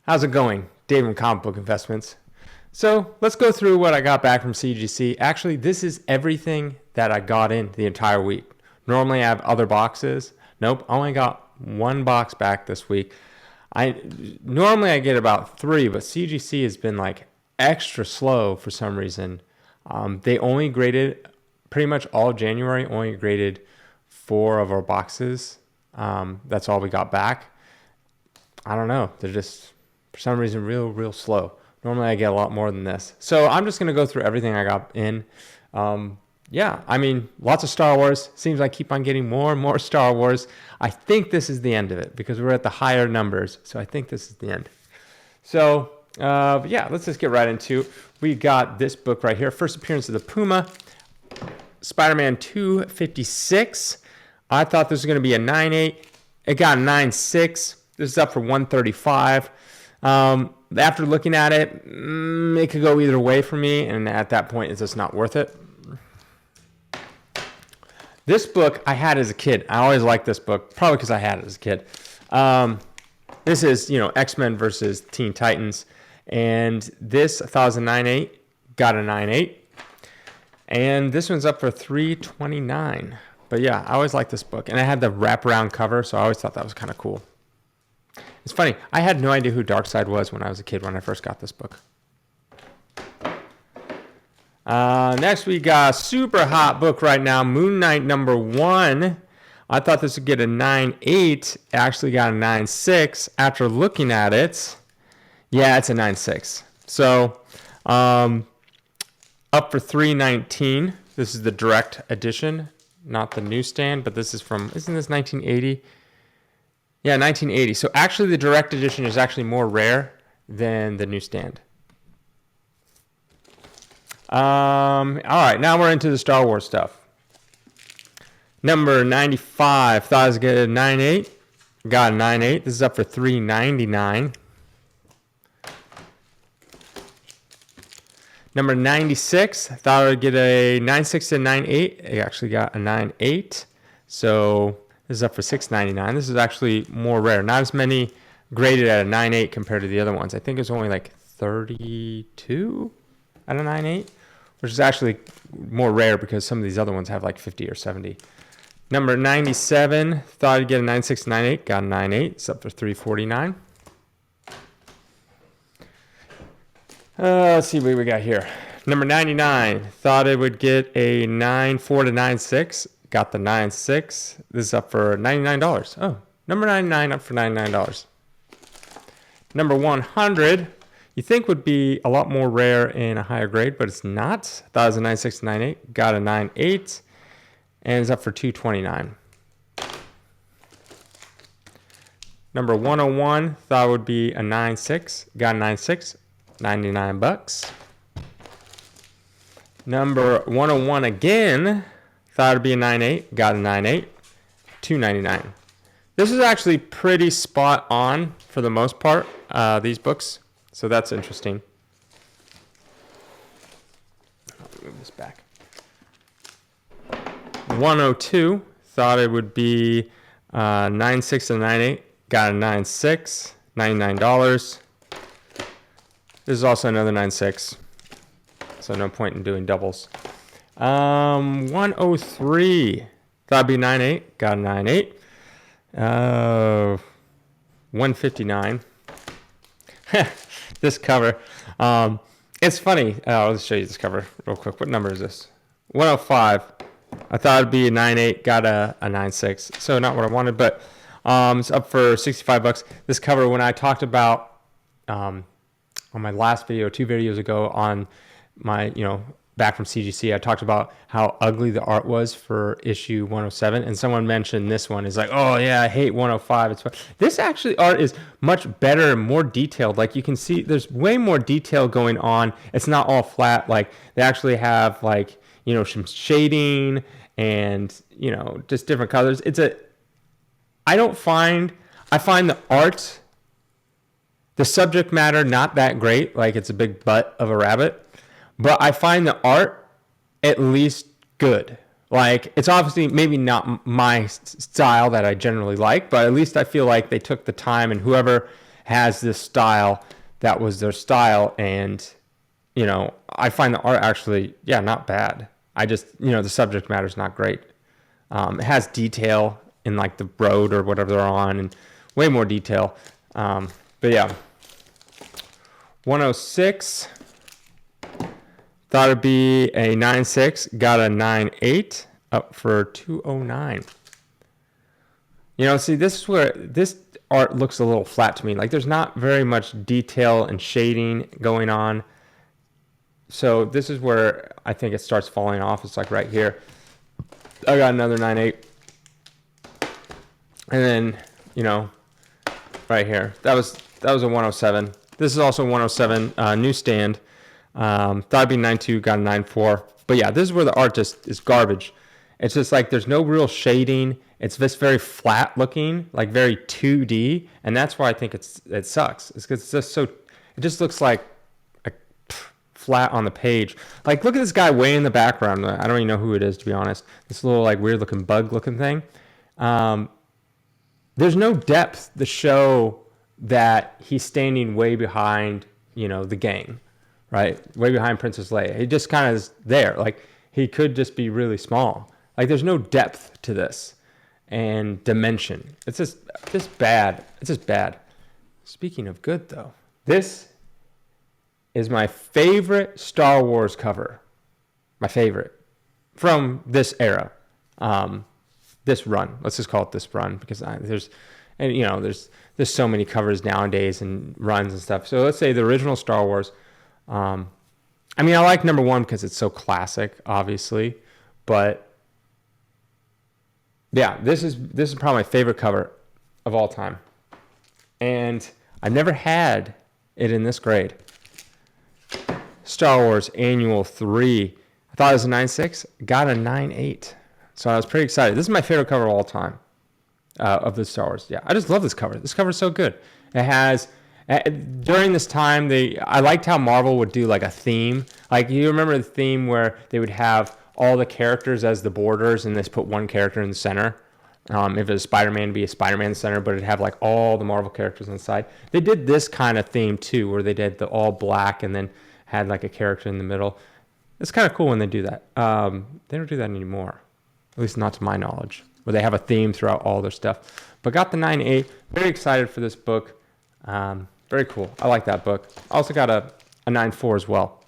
How's it going? Dave from Comic Book Investments. So let's go through what I got back from CGC. Actually, this is everything that I got in the entire week. Normally I have other boxes. Nope, I only got one box back this week. Normally I get about 3, but CGC has been like extra slow for some reason. They only graded pretty much all January, only graded 4 of our boxes. That's all we got back. I don't know. They're just, for some reason, real slow. Normally I get a lot more than this. So I'm just going to go through everything I got in. Yeah, I mean, lots of Star Wars. Seems like I keep on getting more and more Star Wars. I think this is the end of it because we're at the higher numbers. So I think this is the end. So yeah, let's just get right into it. We got this book right here. First appearance of the Puma. Spider-Man 256. I thought this was going to be a 9.8. It got a 9.6. This is up for $135. After looking at it, it could go either way for me, and at that point, it's just not worth it. This book I had as a kid. I always liked this book, probably because I had it as a kid. This is, X-Men versus Teen Titans, and this I thought was a 9.8, got a 9.8, and this one's up for $329. But yeah, I always liked this book, and I had the wraparound cover, so I always thought that was kind of cool. It's funny, I had no idea who Darkseid was when I was a kid when I first got this book. Next we got a super hot book right now, Moon Knight #1. I thought this would get a 9.8. It actually got a 9.6. After looking at it, yeah, it's a 9.6. So up for $319. This is the direct edition, not the newsstand, but this is from, isn't this 1980? Yeah, 1980. So actually the direct edition is actually more rare than the newsstand. All right, now we're into the Star Wars stuff. Number 95, thought I was going to get a 9.8. Got a 9.8. This is up for $399. Number 96, thought I would get a 9.6 and 9.8. It actually got a 9.8. So this is up for $699. This is actually more rare. Not as many graded at a 9.8 compared to the other ones. I think it's only like 32 at a 9.8, which is actually more rare because some of these other ones have like 50 or 70. Number 97, thought I'd get a 9.6, 9.8. Got a 9.8. It's up for $349. Let's see what we got here. Number 99, thought it would get a 9.4 to 9.6. Got the 9.6. This is up for $99. Oh, number 99 up for $99. Number 100, you think would be a lot more rare in a higher grade, but it's not. Thought it was a 9.6, 9.8. Got a 9.8, and it's up for $229. Number 101, thought it would be a 9.6. Got a 9.6, $99. Number 101 again. Thought it'd be a 9.8, got a 9.8, $299. This is actually pretty spot on for the most part, these books. So that's interesting. I'll move this back. 102, thought it would be 9.6 and 9.8, got a 9.6, $99. This is also another 9.6, so no point in doing doubles. 103, thought it'd be 9.8, got a 9.8. 159. This cover. It's funny. I'll just show you this cover real quick. What number is this? 105. I thought it'd be a 9.8, got a 9.6. So not what I wanted, but it's up for $65. This cover, when I talked about on my last video, 2 videos ago on my, back from CGC, I talked about how ugly the art was for issue 107, and someone mentioned this one is like, oh yeah, I hate 105. It's fun. This actually art is much better and more detailed. Like you can see, there's way more detail going on. It's not all flat. Like they actually have like some shading and just different colors. I find the art, the subject matter not that great. Like it's a big butt of a rabbit. But I find the art at least good. Like, it's obviously maybe not my style that I generally like, but at least I feel like they took the time, and whoever has this style that was their style. And, I find the art actually, not bad. I just, the subject matter is not great. It has detail in like the road or whatever they're on, and way more detail. But yeah, 106. Thought it'd be a 9.6. Got a 9.8, up for 209. See, this is where this art looks a little flat to me. Like there's not very much detail and shading going on. So this is where I think it starts falling off. It's like right here. I got another 9.8. And then, right here. That was a 107. This is also 107 newsstand. Thought it'd be 9.2, got a 9.4. But yeah, this is where the art just is garbage. It's just like there's no real shading. It's just very flat looking, like very 2D, and that's why I think it sucks. It's because it's just it just looks like flat on the page. Like look at this guy way in the background. I don't even know who it is, to be honest. This little like weird looking bug looking thing. There's no depth to show that he's standing way behind, the gang, right? Way behind Princess Leia. He just kind of is there. Like he could just be really small. Like there's no depth to this and dimension. It's just bad. It's just bad. Speaking of good though, this is my favorite Star Wars cover. My favorite from this era. This run. Let's just call it this run because there's so many covers nowadays and runs and stuff. So let's say the original Star Wars. I like number 1 because it's so classic, obviously, but yeah, this is probably my favorite cover of all time, and I've never had it in this grade. Star Wars Annual 3. I thought it was a 9.6. Got a 9.8. So I was pretty excited. This is my favorite cover of all time of the Star Wars. Yeah, I just love this cover. This cover is so good. It has, during this time, I liked how Marvel would do like a theme. Like you remember the theme where they would have all the characters as the borders and just put one character in the center. If it was Spider-Man, it'd be a Spider-Man in the center, but it'd have like all the Marvel characters on the side. They did this kind of theme too, where they did the all black and then had like a character in the middle. It's kind of cool when they do that. They don't do that anymore. At least not to my knowledge, where they have a theme throughout all their stuff. But got the 9.8. Very excited for this book. Very cool. I like that book. I also got a 9.4 as well.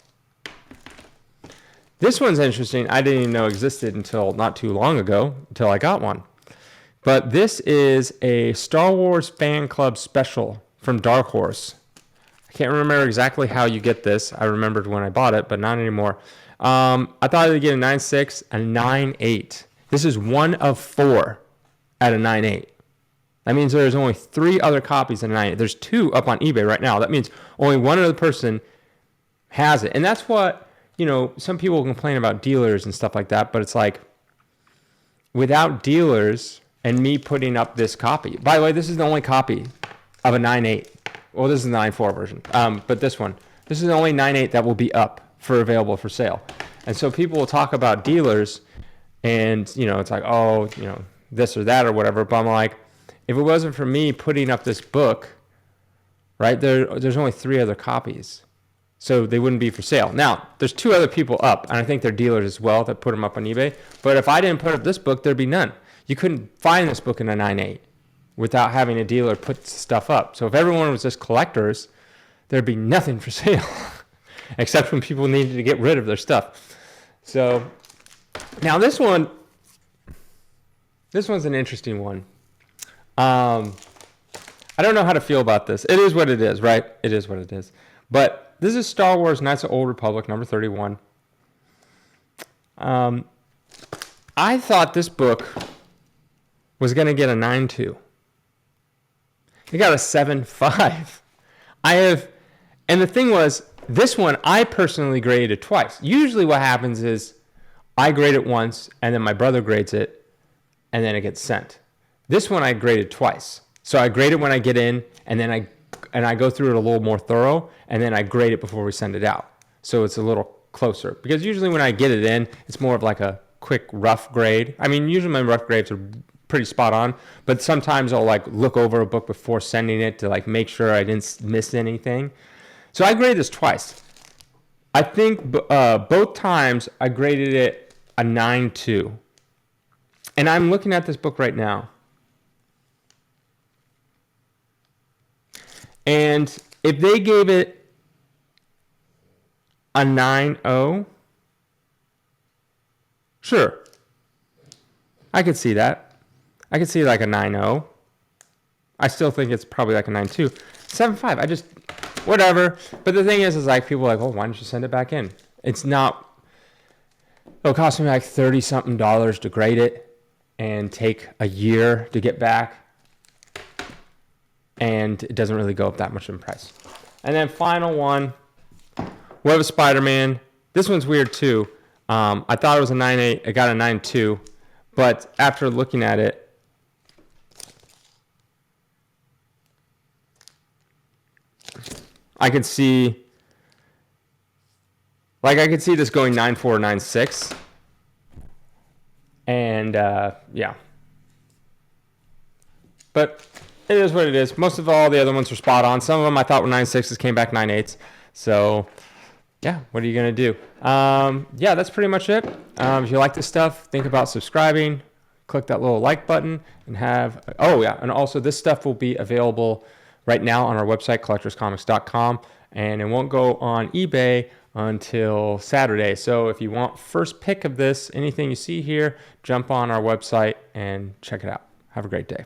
This one's interesting. I didn't even know existed until not too long ago, until I got one. But this is a Star Wars Fan Club special from Dark Horse. I can't remember exactly how you get this. I remembered when I bought it, but not anymore. I thought I'd get a 9.6 and 9.8. This is one of 4 at a 9.8. That means there's only 3 other copies at a 9.8. There's 2 up on eBay right now. That means only one other person has it. And that's what, some people complain about dealers and stuff like that, but it's like, without dealers and me putting up this copy. By the way, this is the only copy of a 9.8. Well, this is the 9.4 version. But this is the only 9.8 that will be up for available for sale. And so people will talk about dealers and, it's like, oh, this or that or whatever. But I'm like, if it wasn't for me putting up this book, right, there's only 3 other copies. So they wouldn't be for sale. Now, there's 2 other people up, and I think they're dealers as well that put them up on eBay. But if I didn't put up this book, there'd be none. You couldn't find this book in a 9.8 without having a dealer put stuff up. So if everyone was just collectors, there'd be nothing for sale, except when people needed to get rid of their stuff. So now this one's an interesting one. I don't know how to feel about this. It is what it is, right? It is what it is. But this is Star Wars Knights of Old Republic, number 31. I thought this book was going to get a 9.2. It got a 7.5. And the thing was, this one I personally graded twice. Usually what happens is I grade it once, and then my brother grades it, and then it gets sent. This one I graded twice. So I grade it when I get in, and then I go through it a little more thorough, and then I grade it before we send it out. So it's a little closer. Because usually when I get it in, it's more of like a quick rough grade. I mean, usually my rough grades are pretty spot on. But sometimes I'll like look over a book before sending it to like make sure I didn't miss anything. So I graded this twice. I think both times I graded it a 9.2. And I'm looking at this book right now. And if they gave it a 9.0, sure, I could see that. I could see like a 9.0. I still think it's probably like a 9.2. 7.5, I just, whatever. But the thing is like people are like, oh, why don't you send it back in? It's not, it'll cost me like $30-something to grade it and take a year to get back. And it doesn't really go up that much in price. And then final one, Web of Spider-Man. This one's weird too. I thought it was a 9.8. I got a 9.2. But after looking at it, I could see, like I could see this going 9.4, 9.6. And yeah. But it is what it is. Most of all the other ones were spot on. Some of them I thought were 9.6s, came back 9.8s. So yeah, what are you going to do? Yeah, that's pretty much it. If you like this stuff, think about subscribing. Click that little like button and have, oh yeah, and also this stuff will be available right now on our website, collectorscomics.com, and it won't go on eBay until Saturday. So if you want first pick of this, anything you see here, jump on our website and check it out. Have a great day.